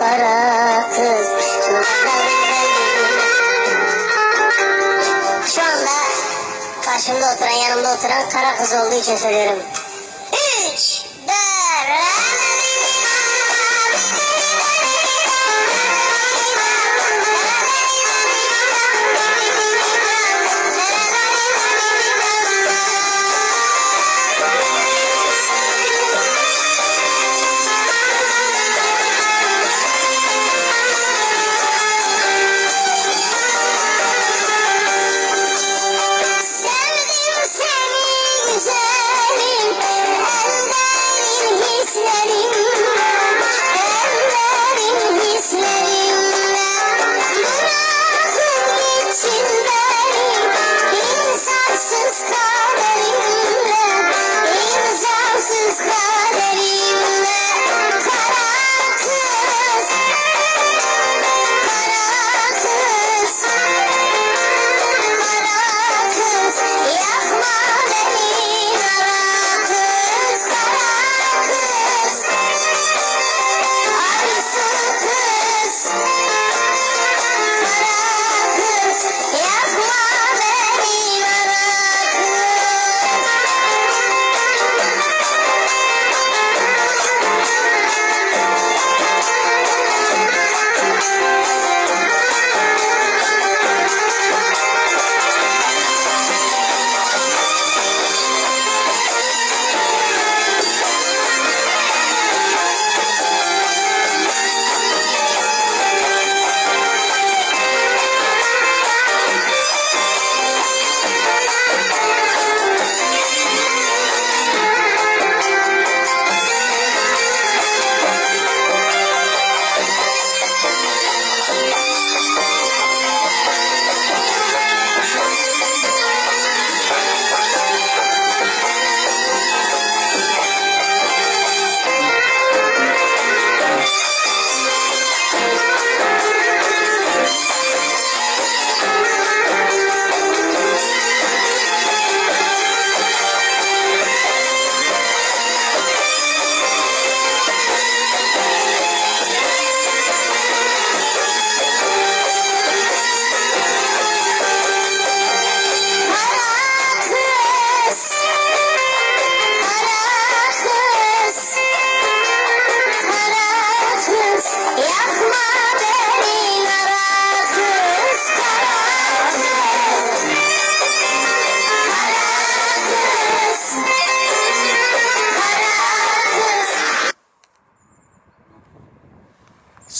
kara kız. Şu anda karşımda oturan, yanımda oturan kara kız olduğu için söylüyorum. 3, 4,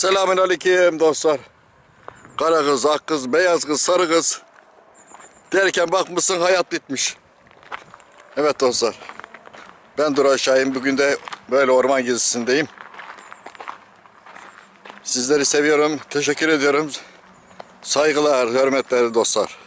Selamünaleyküm dostlar. Kara kız, ak kız, beyaz kız, sarı kız derken bakmışsın hayat bitmiş. Evet dostlar. Ben Duray Şahin. Bugün de böyle orman gezisindeyim. Sizleri seviyorum. Teşekkür ediyorum. Saygılar, hürmetler dostlar.